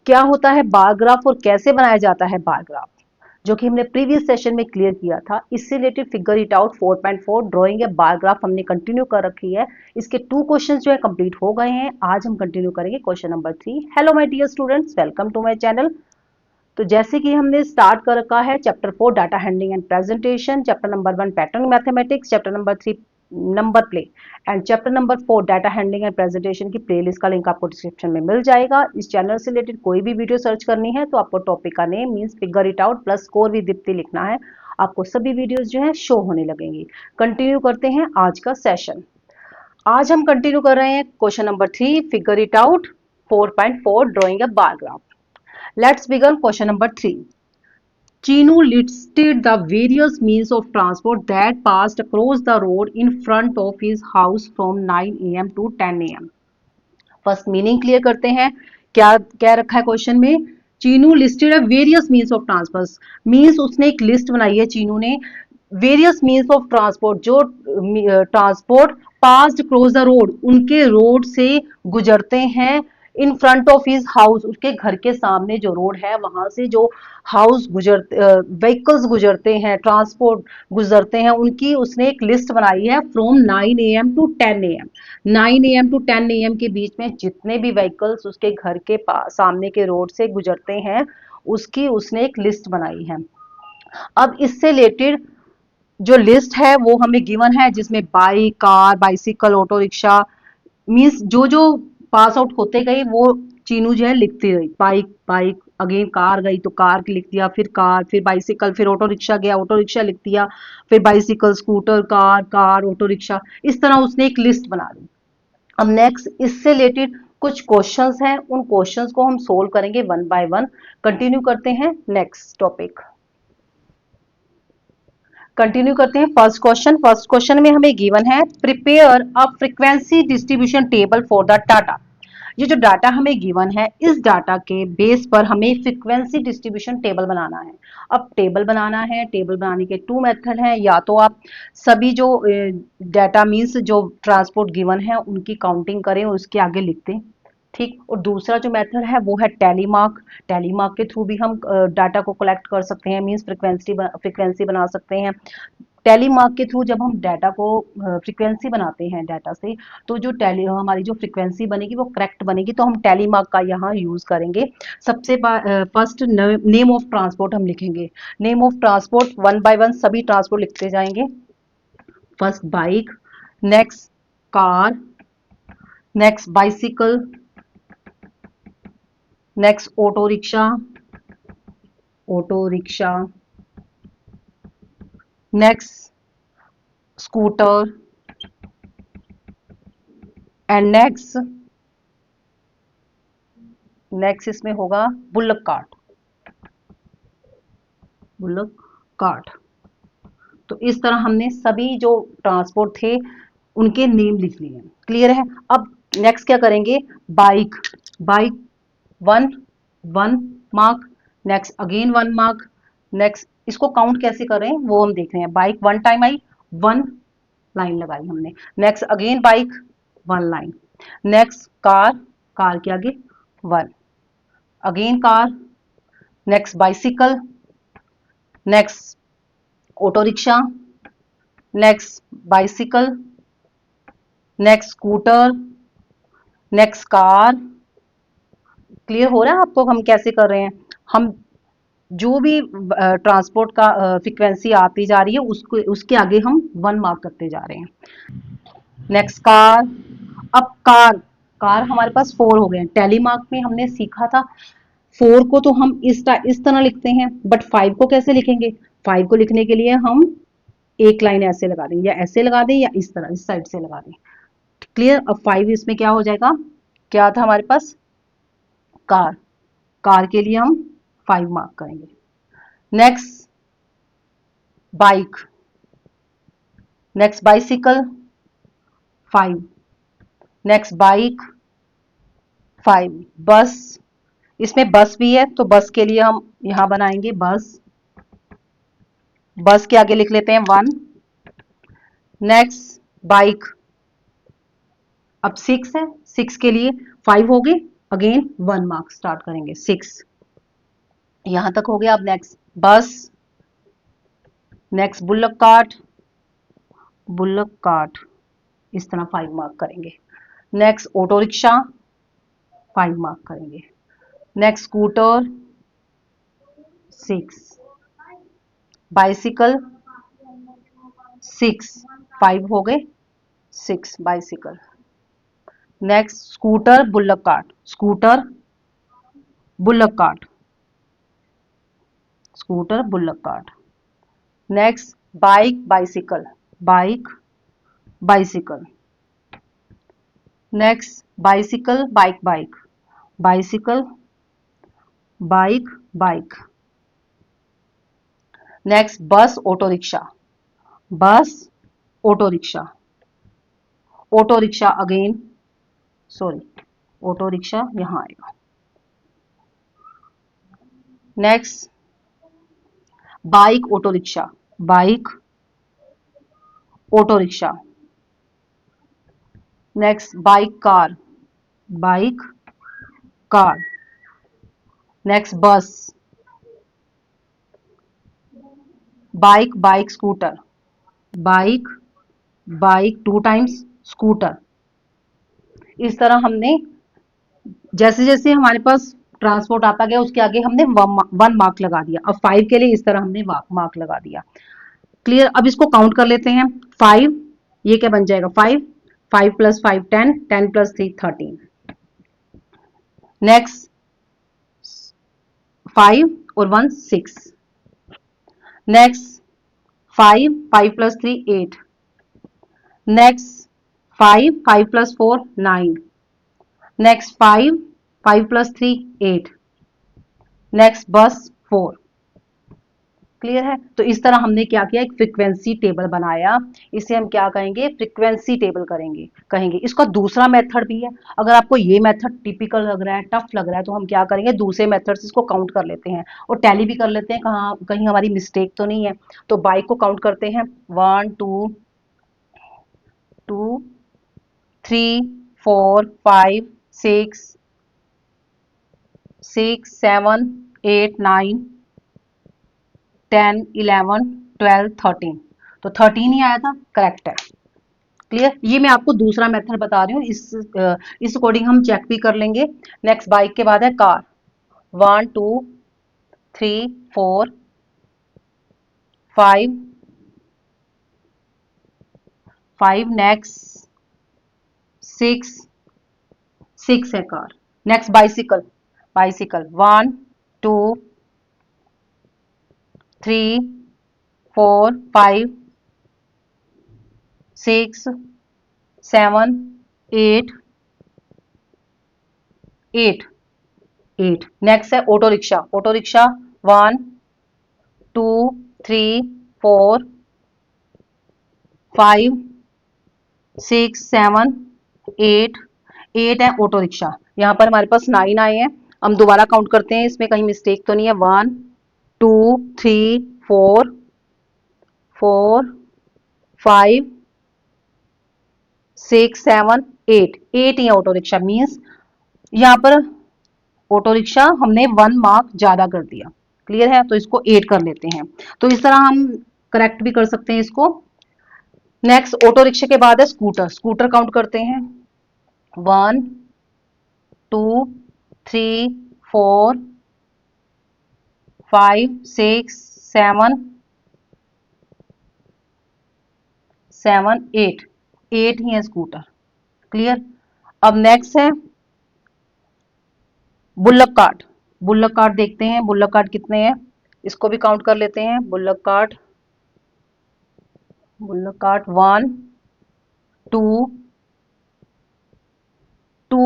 क्या होता है बार ग्राफ और कैसे बनाया जाता है बार ग्राफ, जो कि हमने प्रीवियस सेशन में क्लियर किया था। इससे related figure it out 4.4 drawing A bar graph हमने कंटिन्यू कर रखी है। इसके 2 क्वेश्चन जो है कंप्लीट हो गए हैं। आज हम कंटिन्यू करेंगे question number 3। Hello my dear students, welcome to my channel. तो जैसे कि हमने स्टार्ट कर रखा है chapter 4 data handling and presentation, chapter number 1 pattern mathematics, chapter number 3 number play and chapter number 4 data handling and presentation की playlist का link आपको डिस्क्रिप्शन में मिल जाएगा। इस चैनल से रिलेटेड कोई भी वीडियो सर्च करनी है तो आपको टॉपिक का name means figure it out plus score with Deepti लिखना है। आपको सभी वीडियोस जो है शो होने लगेंगी। कंटिन्यू करते हैं आज का सेशन। आज हम कंटिन्यू कर रहे हैं question number 3 figure it out 4.4 drawing a bar graph. Let's begin question number 3. Chinu listed the various means of transport that passed across the road in front of his house from 9 a.m. to 10 a.m. First meaning clear करते हैं। क्या क्या रखा है question में? Chinu listed various means of transport, means उसने एक list बनाई है चीनू ने। वेरियस मीन्स ऑफ ट्रांसपोर्ट, जो transport passed cross the road, उनके रोड से गुजरते हैं। In front of his house, उसके घर के सामने जो रोड है वहां से जो हाउस गुजरते व्हीकल्स गुजरते हैं, ट्रांसपोर्ट गुजरते हैं, उनकी उसने एक लिस्ट बनाई है from 9 AM to 10 AM। 9 AM to 10 AM के बीच में जितने भी व्हीकल्स उसके घर के सामने के रोड से गुजरते हैं उसकी उसने एक लिस्ट बनाई है। अब इससे रिलेटेड जो लिस्ट है वो हमें गिवन है, जिसमें bike, car, bicycle, auto rickshaw means जो जो पास आउट होते गए वो चीनू जो है लिखती रही। बाइक बाइक, अगेन कार गई तो कार लिख दिया, फिर कार, फिर बाइसिकल, फिर ऑटो रिक्शा गया, ऑटो रिक्शा लिख दिया, फिर bicycle, scooter, car, car, auto rickshaw, इस तरह उसने एक लिस्ट बना दी। अब नेक्स्ट इससे रिलेटेड कुछ क्वेश्चंस हैं, उन क्वेश्चंस को हम सोल्व करेंगे वन बाय वन। कंटिन्यू करते हैं नेक्स्ट टॉपिक। कंटिन्यू करते हैं फर्स्ट क्वेश्चन। फर्स्ट क्वेश्चन में हमें गिवन है prepare a frequency distribution table for the data. ये जो डाटा हमें गिवन है इस डाटा के बेस पर हमें फ्रीक्वेंसी डिस्ट्रीब्यूशन टेबल बनाना है। अब टेबल बनाना है, टेबल बनाने के 2 मेथड हैं। या तो आप सभी जो डाटा मीन्स जो ट्रांसपोर्ट गिवन है उनकी काउंटिंग करें और उसके आगे लिख दें, ठीक। और दूसरा जो मेथड है वो है टेलीमार्क। टेलीमार्क के थ्रू भी हम डाटा को कलेक्ट कर सकते हैं, मीन्स फ्रीक्वेंसी बना सकते हैं। टेलीमार्क के थ्रू जब हम डाटा को फ्रीक्वेंसी बनाते हैं डाटा से, तो जो हमारी जो फ्रीक्वेंसी बनेगी वो करेक्ट बनेगी, तो हम टेलीमार्क का यहाँ यूज करेंगे। सबसे फर्स्ट नेम ऑफ ट्रांसपोर्ट हम लिखेंगे। Name of transport one by one सभी ट्रांसपोर्ट लिखते जाएंगे। First bike, next car, next bicycle, next auto rickshaw, auto rickshaw, next scooter and next इसमें होगा बुल्लक कार्ट। Bullock cart. तो इस तरह हमने सभी जो ट्रांसपोर्ट थे उनके नेम लिख लिए। क्लियर है? अब नेक्स्ट क्या करेंगे? Bike, bike 1 1 mark, next again 1 mark, next इसको काउंट कैसे करें वो हम देख रहे हैं। बाइक 1 टाइम आई, 1 लाइन लगाई हमने। Next again bike 1 line, next car, car के आगे 1, again car, next bicycle, next auto rickshaw, next bicycle, next scooter, next car. Clear हो रहा है आपको हम कैसे कर रहे हैं? हम जो भी ट्रांसपोर्ट का फ्रीक्वेंसी आती जा रही है उसको उसके आगे हम 1 मार्क करते जा रहे हैं। Next car. अब कार, कार हमारे पास 4 हो गए हैं। टेलीमार्क में हमने सीखा था 4 को तो हम इस तरह लिखते हैं, बट 5 को कैसे लिखेंगे? 5 को लिखने के लिए हम एक लाइन ऐसे लगा दें, या ऐसे लगा दें, या इस तरह इस साइड से लगा दें। क्लियर? अब 5 इसमें क्या हो जाएगा? क्या था हमारे पास? कार, कार के लिए हम 5 मार्क करेंगे। Next bike, next bicycle 5, next bike 5, बस, इसमें बस भी है तो बस के लिए हम यहां बनाएंगे बस, बस के आगे लिख लेते हैं 1। नेक्स्ट बाइक, अब 6 है, 6 के लिए 5 हो गए, अगेन 1 मार्क स्टार्ट करेंगे 6, यहां तक हो गया। अब next bus, next bullock cart, bullock cart इस तरह 5 मार्क करेंगे। नेक्स्ट ऑटो रिक्शा 5 मार्क करेंगे। नेक्स्ट स्कूटर 6, बाइसिकल 6, 5 हो गए 6 bicycle. Next scooter bullock cart, scooter bullock cart, scooter bullock cart. Next bike bicycle, bike bicycle. Next bicycle bike bike, bicycle bike bike. Next bus auto rickshaw, bus auto rickshaw, auto rickshaw again, sorry auto rickshaw यहां आएगा। Next bike auto rickshaw, bike auto rickshaw. Next bike car, bike car. Next bus, bike bike scooter, bike bike 2 times scooter. इस तरह हमने जैसे जैसे हमारे पास transport आता गया उसके आगे हमने 1 मार्क लगा दिया। अब 5 के लिए इस तरह हमने मार्क लगा दिया। क्लियर। अब इसको काउंट कर लेते हैं। 5, ये क्या बन जाएगा 5, 5 + 5 10, 10 + 3 13। नेक्स्ट 5 और 1 6। नेक्स्ट 5, 5 + 3 8। नेक्स्ट 5, 5 + 4 9। नेक्स्ट 5, 5 + 3 8। नेक्स्ट बस 4। क्लियर है। तो इस तरह हमने क्या किया, एक फ्रीक्वेंसी टेबल बनाया। इसे हम क्या कहेंगे, फ्रीक्वेंसी टेबल कहेंगे। इसका दूसरा मेथड भी है। अगर आपको ये मेथड टिपिकल लग रहा है, टफ लग रहा है, तो हम क्या करेंगे, दूसरे मेथड से इसको काउंट कर लेते हैं और टैली भी कर लेते हैं कहाँ कहीं हमारी मिस्टेक तो नहीं है। तो बाइक को काउंट करते हैं 1 2 2 3 4 5 6 6 7 8 9 10 11 12 13। तो 13 ही आया था, करेक्ट है। क्लियर। ये मैं आपको दूसरा मेथड बता रही हूँ, इस अकॉर्डिंग हम चेक भी कर लेंगे। नेक्स्ट बाइक के बाद है कार, 1 2 3 4 5 5। नेक्स्ट 6 6 है car. Next bicycle, bicycle 1 2 3 4 5 6 7 8 8 8। Next है ऑटो रिक्शा, ऑटो रिक्शा 1 2 3 4 5 6 7 8 8 है ऑटो रिक्शा। यहाँ पर हमारे पास 9 आए हैं। हम दोबारा काउंट करते हैं, इसमें कहीं मिस्टेक तो नहीं है। 1 2 3 4 4 5 6 7 8 8 ही है ऑटो रिक्शा। मीन्स यहाँ पर ऑटो रिक्शा हमने 1 मार्क ज्यादा कर दिया। क्लियर है। तो इसको 8 कर लेते हैं। तो इस तरह हम करेक्ट भी कर सकते हैं इसको। नेक्स्ट ऑटो रिक्शा के बाद है स्कूटर, स्कूटर काउंट करते हैं 1 2 3 4 5 6 7 7 8 8 ही है स्कूटर। क्लियर। अब नेक्स्ट है बुल्लक कार्ट, बुल्लक कार्ट देखते हैं बुल्लक कार्ट कितने हैं, इसको भी काउंट कर लेते हैं। बुल्लक कार्ट 1 2 2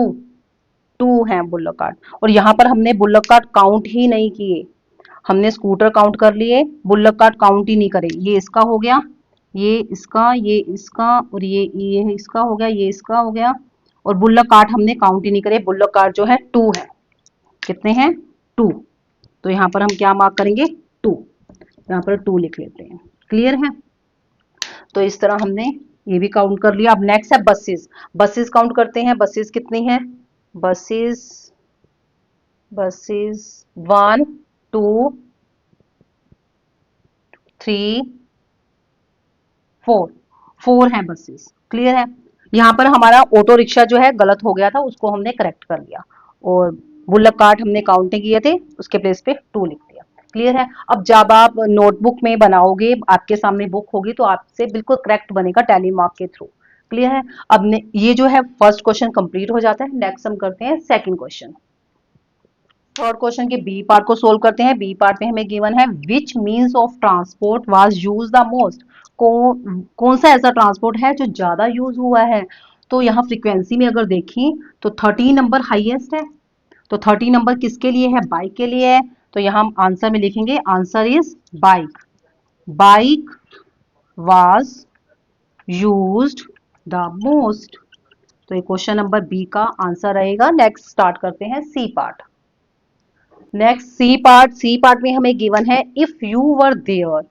2 हैं बुल्लक कार्ट। और यहाँ पर हमने बुल्लक कार्ट काउंट ही नहीं किए, हमने स्कूटर काउंट कर लिए, बुल्लक कार्ट काउंट ही नहीं करे। ये इसका हो गया, ये इसका, ये इसका, और ये इसका हो गया, ये इसका हो गया। और बुल्लक कार्ट हमने काउंट ही नहीं करे। बुल्लक कार्ट जो है 2 है। कितने हैं 2। तो यहाँ पर हम क्या मार्क करेंगे 2, यहाँ पर 2 लिख लेते हैं। क्लियर है। तो इस तरह हमने ये भी काउंट कर लिया। अब नेक्स्ट है बसेस, बसेस काउंट करते हैं। बसेस कितनी है, बसेस बसेस 1 2 3 4, 4 हैं बसेस। क्लियर है। यहाँ पर हमारा ऑटो रिक्शा जो है गलत हो गया था, उसको हमने करेक्ट कर लिया, और बुल्लक कार्ट हमने काउंट नहीं किए थे, उसके प्लेस पे 2 लिख दिया। क्लियर है। अब जब आप नोटबुक में बनाओगे, आपके सामने बुक होगी, तो आपसे बिल्कुल करेक्ट बनेगा टैली मार्क के थ्रू। क्लियर है। अब ये जो है फर्स्ट क्वेश्चन कंप्लीट हो जाता है। नेक्स्ट हम करते हैं सेकंड क्वेश्चन। थर्ड क्वेश्चन के बी पार्ट को सोल्व करते हैं। बी पार्ट में हमें गिवन है which means of transport was use the most. कौन सा ऐसा ट्रांसपोर्ट है जो ज्यादा यूज हुआ है। तो यहाँ फ्रीक्वेंसी में अगर देखें तो 13 नंबर हाईएस्ट है। तो 13 नंबर किसके लिए है, बाइक के लिए है। तो यहाँ हम आंसर में लिखेंगे answer is bike. Bike was used the most. तो ये क्वेश्चन नंबर बी का आंसर रहेगा। नेक्स्ट स्टार्ट करते हैं C part. Next C part में हमें गिवन है if you were there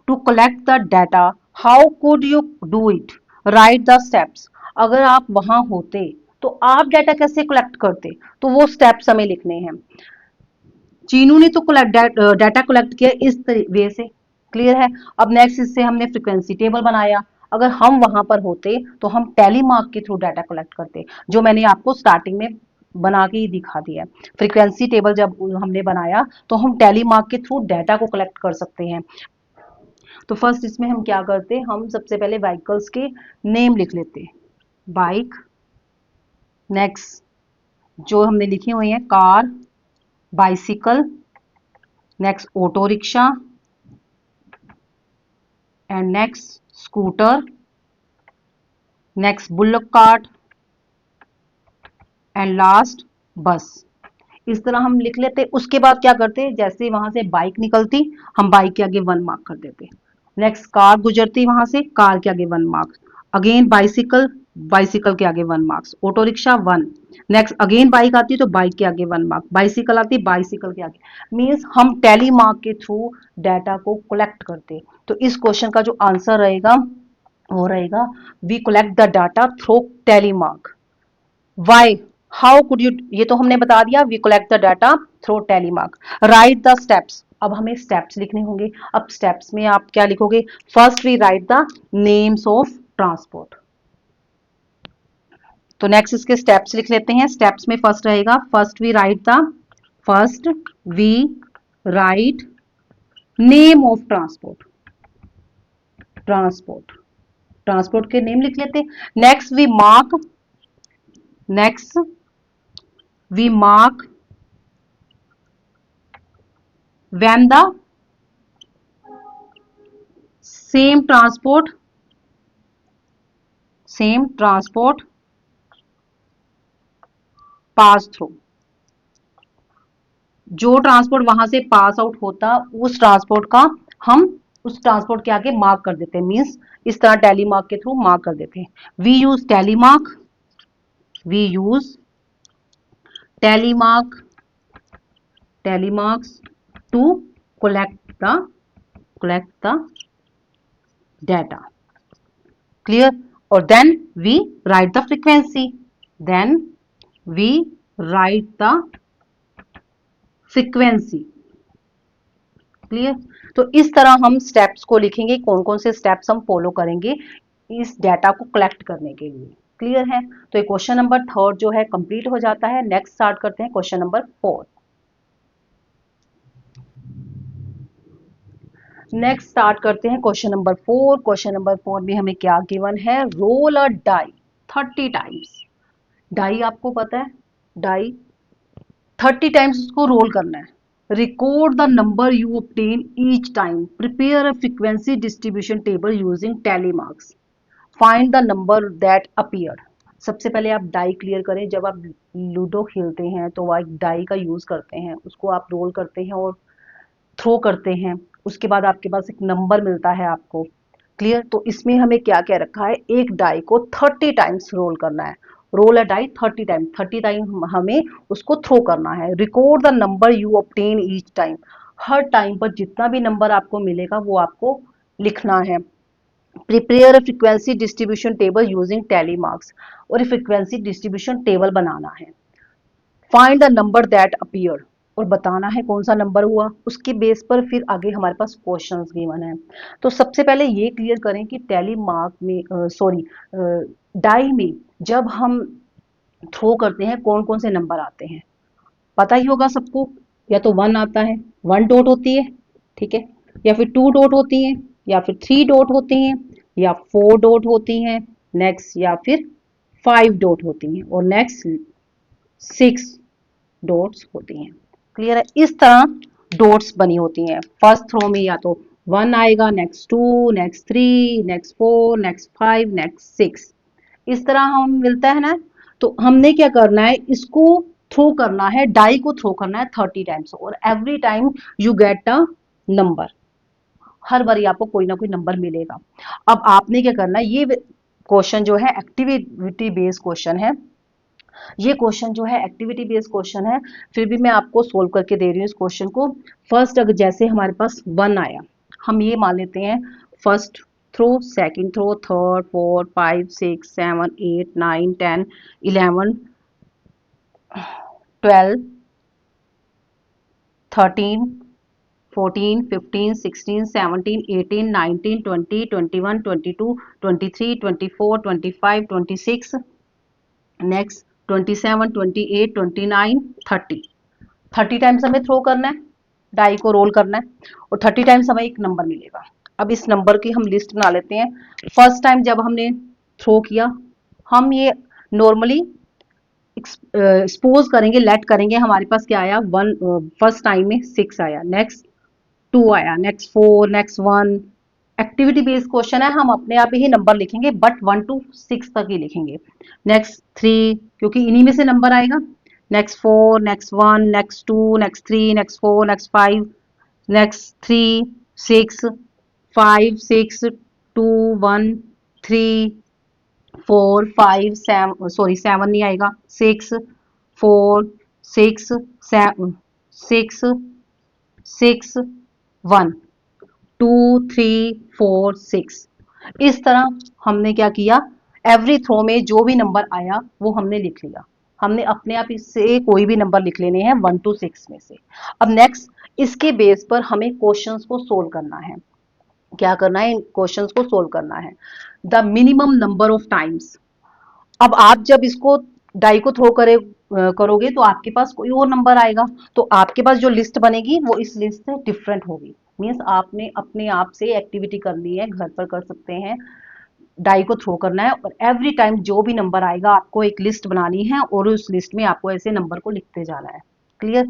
to collect the data how could you do it, write the steps. अगर आप वहां होते तो आप डाटा कैसे कलेक्ट करते, तो वो स्टेप्स हमें लिखने हैं। चीनू ने तो डाटा कलेक्ट किया इस वे से। क्लियर है। अब नेक्स्ट इससे हमने फ्रीक्वेंसी टेबल बनाया। अगर हम वहां पर होते तो हम टेलीमार्क के थ्रू डाटा कलेक्ट करते, जो मैंने आपको स्टार्टिंग में बना के ही दिखा दिया है। फ्रीक्वेंसी टेबल जब हमने बनाया तो हम टेलीमार्क के थ्रू डाटा को कलेक्ट कर सकते हैं। तो फर्स्ट इसमें हम क्या करते, हम सबसे पहले व्हीकल्स के नेम लिख लेते। बाइक, नेक्स्ट जो हमने लिखे हुए हैं car, bicycle, next auto rickshaw, and next scooter, next bullock cart, and last bus. इस तरह हम लिख लेते। उसके बाद क्या करते, जैसे वहां से बाइक निकलती हम बाइक के आगे 1 मार्क कर देते। नेक्स्ट कार गुजरती वहां से, कार के आगे 1 मार्क। अगेन बाइसिकल, बाइसिकल के आगे 1 marks. Auto rickshaw 1। Next again bike आती तो बाइक के आगे 1 मार्क। बाइसिकल आती बाइसिकल के आगे। मीन्स हम टेली मार्क के थ्रू डाटा को कलेक्ट करते। तो इस क्वेश्चन का जो आंसर रहेगा वो रहेगा we collect the data through tally mark. Why, how could you, ये तो हमने बता दिया। We collect the data through tally mark. Write the steps, अब हमें स्टेप्स लिखने होंगे। अब स्टेप्स में आप क्या लिखोगे, first we write the names of transport. तो नेक्स्ट इसके स्टेप्स लिख लेते हैं। स्टेप्स में फर्स्ट रहेगा first we write name of transport. Transport, transport के नेम लिख लेते हैं। Next we mark when the same transport pass through। जो ट्रांसपोर्ट वहां से पास आउट होता उस ट्रांसपोर्ट का हम उस ट्रांसपोर्ट के आगे मार्क कर देते हैं। मींस इस तरह टैली मार्क के थ्रू मार्क कर देते हैं। We use tally marks to collect the data। Clear. और then we write the frequency. Clear. तो इस तरह हम स्टेप्स को लिखेंगे, कौन कौन से स्टेप्स हम फॉलो करेंगे इस डाटा को कलेक्ट करने के लिए। क्लियर है। तो ये क्वेश्चन नंबर थर्ड जो है कंप्लीट हो जाता है। नेक्स्ट स्टार्ट करते हैं question number fourth. Next start करते हैं क्वेश्चन नंबर 4। क्वेश्चन नंबर 4 में हमें क्या गिवन है, रोल अ डाई 30 टाइम्स। डाई आपको पता है, डाई 30 टाइम्स उसको रोल करना है। Record the number you obtain each time. Prepare a frequency distribution table using tally marks. Find the number that appear. सबसे पहले आप डाई क्लियर करें। जब आप लूडो खेलते हैं तो आप डाई का यूज करते हैं, उसको आप रोल करते हैं और थ्रो करते हैं। उसके बाद आपके पास एक नंबर मिलता है आपको। क्लियर। तो इसमें हमें क्या क्या रखा है, एक डाई को 30 टाइम्स रोल करना है। रोल अ डाई 30 टाइम, 30 टाइम हमें उसको थ्रो करना है। Record the number you obtain each time. Her time पर जितना भी नंबर आपको मिलेगा वो आपको लिखना है। Prepare a frequency distribution table using tally marks. और फ्रीक्वेंसी डिस्ट्रीब्यूशन टेबल बनाना है। Find the number that appear, और बताना है कौन सा नंबर हुआ। उसके बेस पर फिर आगे हमारे पास क्वेश्चंस गिवन है। तो सबसे पहले ये क्लियर करें कि टैली मार्क में सॉरी डाई में जब हम थ्रो करते हैं कौन कौन से नंबर आते हैं, पता ही होगा सबको। या तो 1 आता है, 1 डॉट होती है, ठीक है, या फिर 2 डॉट होती है, या फिर 3 डॉट होती हैं, या 4 डॉट होती हैं, नेक्स्ट, या फिर 5 डॉट होती हैं, और नेक्स्ट 6 डॉट्स होती हैं। क्लियर है, इस तरह डॉट्स बनी होती हैं। फर्स्ट थ्रो में या तो 1 आएगा, next 2, next 3, next 4, next 5, next 6, इस तरह हम मिलता है ना। तो हमने क्या करना है, इसको थ्रो करना है, डाई को थ्रो करना है 30 टाइम्स, और every time you get a number, हर बार आपको कोई ना कोई नंबर मिलेगा। अब आपने क्या करना है, ये क्वेश्चन जो है एक्टिविटी बेस्ड क्वेश्चन है, ये क्वेश्चन जो है एक्टिविटी बेस्ड क्वेश्चन है, फिर भी मैं आपको सोल्व करके दे रही हूँ इस क्वेश्चन को। फर्स्ट अगर जैसे हमारे पास 1 आया, हम ये मान लेते हैं first throw, second throw, third, fourth, 5, 6, 7, 8, 9, 10, 11, 12, 13, 14, 15, 16, 17, 18, 19, 20, 21, 22, 23, 24, 25, 26, next 27, 28, 29, 30, 30 times हमें थ्रो करना है, डाई को रोल करना है, और 30 टाइम्स हमें एक नंबर मिलेगा। अब इस नंबर की हम लिस्ट बना लेते हैं। फर्स्ट टाइम जब हमने थ्रो किया, हम ये नॉर्मली एक्सपोज करेंगे, लेट करेंगे, हमारे पास क्या आया, 1 फर्स्ट टाइम में 6 आया, नेक्स्ट 2 आया, next 4, next 1। Activity based question है, हम अपने आप ही नंबर लिखेंगे, बट 1 to 6 तक ही लिखेंगे। नेक्स्ट 3, क्योंकि इन्हीं में से नंबर आएगा, next 4, next 1, next 2, next 3, next 4, next 5, next 3, 6, 5, 6, 2, 1, 3, 4, 5, 7, sorry 7 नहीं आएगा, 6, 4, 6, 7, 6, 6, 1, 2, 3, 4, 6, इस तरह हमने क्या किया, एवरी थ्रो में जो भी नंबर आया वो हमने लिख लिया। हमने अपने आप इससे कोई भी नंबर लिख लेने हैं 1 to 6 में से। अब नेक्स्ट इसके बेस पर हमें क्वेश्चंस को सोल्व करना है। क्या करना है, इन क्वेश्चंस को सोल्व करना है। The minimum number of times, अब आप जब इसको डाई को थ्रो करोगे तो आपके पास कोई और नंबर आएगा, तो आपके पास जो लिस्ट बनेगी वो इस लिस्ट से डिफरेंट होगी। मीन्स आपने अपने आप से एक्टिविटी करनी है, घर पर कर सकते हैं, डाई को थ्रो करना है, और एवरी टाइम जो भी नंबर आएगा आपको एक लिस्ट बनानी है, और उस लिस्ट में आपको ऐसे नंबर को लिखते जाना है। क्लियर।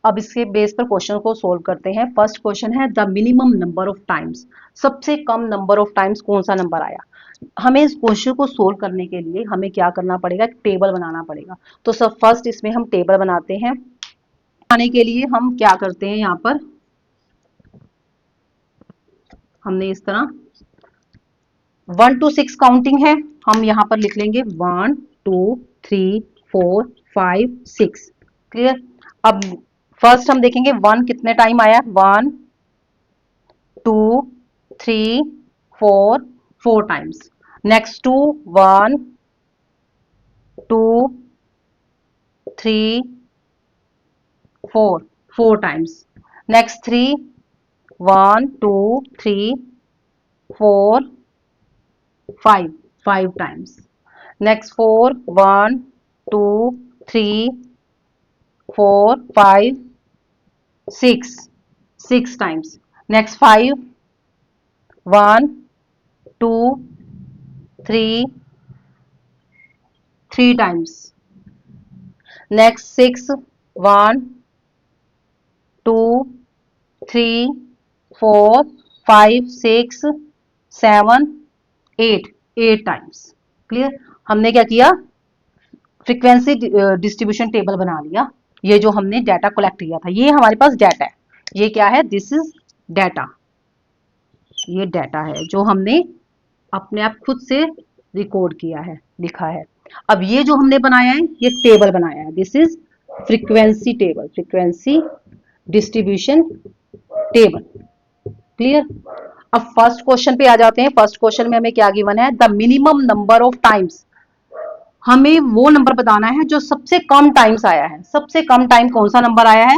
अब इसके बेस पर क्वेश्चन को सोल्व करते हैं। फर्स्ट क्वेश्चन है the minimum number of times, सबसे कम नंबर ऑफ टाइम्स कौन सा नंबर आया। हमें इस क्वेश्चन को सोल्व करने के लिए हमें क्या करना पड़ेगा, एक टेबल बनाना पड़ेगा। तो सब फर्स्ट इसमें हम टेबल बनाते हैं। बनाने के लिए हम क्या करते हैं, यहाँ पर हमने इस तरह 1 to 6 काउंटिंग है, हम यहाँ पर लिख लेंगे 1, 2, 3, 4, 5, 6। क्लियर। अब फर्स्ट हम देखेंगे 1 कितने टाइम आया, 1, 2, 3, 4, 4 times. Next 2, 1, 2, 3, 4, 4 times. Next 3, 1, 2, 3, 4, 5, 5 times. Next 4, 1, 2, 3, 4, 5, 6, 6 times. Next 5, 1, 2, 3, 3 times. Next 6, 1, 2, 3, 4, 5, 6, 7, 8, 8 times. Clear. हमने क्या किया, फ्रीक्वेंसी डिस्ट्रीब्यूशन टेबल बना लिया। ये जो हमने डाटा कलेक्ट किया था, ये हमारे पास डाटा है। ये क्या है, दिस इज डाटा, ये डाटा है जो हमने अपने आप खुद से रिकॉर्ड किया है, लिखा है। अब ये जो हमने बनाया है, ये टेबल बनाया है, this is frequency table, frequency distribution table. Clear. अब फर्स्ट क्वेश्चन पे आ जाते हैं। फर्स्ट क्वेश्चन में हमें क्या गिवन है, the minimum number of times. हमें वो नंबर बताना है जो सबसे कम टाइम्स आया है। सबसे कम टाइम कौन सा नंबर आया है?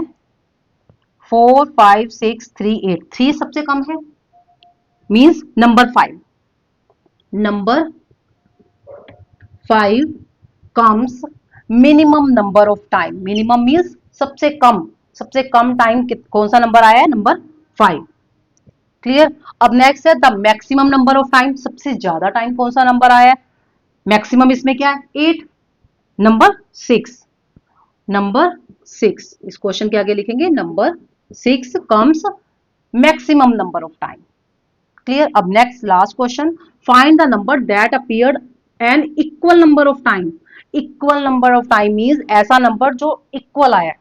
4 5 6 3 8। 3 सबसे कम है, means number 5। Number 5 comes minimum number of time. Minimum means सबसे कम। सबसे कम टाइम कौन सा नंबर आया है? नंबर 5। क्लियर। अब नेक्स्ट है the maximum number of time. सबसे ज्यादा टाइम कौन सा नंबर आया है? मैक्सिमम इसमें क्या है? 8। नंबर 6। नंबर 6, इस क्वेश्चन के आगे लिखेंगे number 6 comes maximum number of time. Clear. अब next last question, find the number that appeared an equal number of time. Equal number of time means ऐसा नंबर जो इक्वल आया।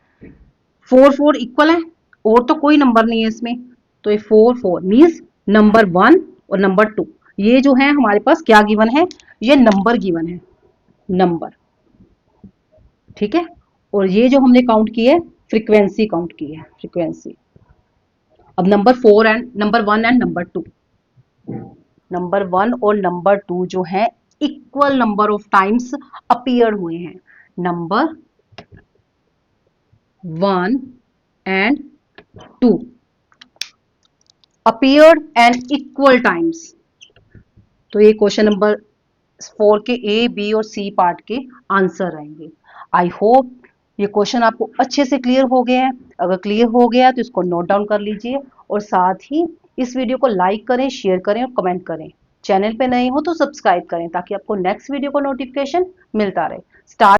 4 4 इक्वल है और तो कोई नंबर नहीं है इसमें, तो ये 4 4 मीन्स नंबर 1 और नंबर 2। ये जो है हमारे पास क्या गिवन है? ये नंबर गिवन है, नंबर। ठीक है। और ये जो हमने काउंट की है, फ्रीक्वेंसी काउंट की है, फ्रीक्वेंसी। अब number 4 and number 1 and number 2, number 1 और नंबर 2 जो है equal number of times appear हुए हैं। Number 1 and 2 appeared and equal times. तो ये क्वेश्चन नंबर 4 के ए बी और सी पार्ट के आंसर रहेंगे। आई होप ये क्वेश्चन आपको अच्छे से क्लियर हो गए हैं। अगर क्लियर हो गया तो इसको नोट डाउन कर लीजिए और साथ ही इस वीडियो को लाइक करें, शेयर करें और कमेंट करें। चैनल पे नए हो तो सब्सक्राइब करें ताकि आपको नेक्स्ट वीडियो का नोटिफिकेशन मिलता रहे। स्टार्ट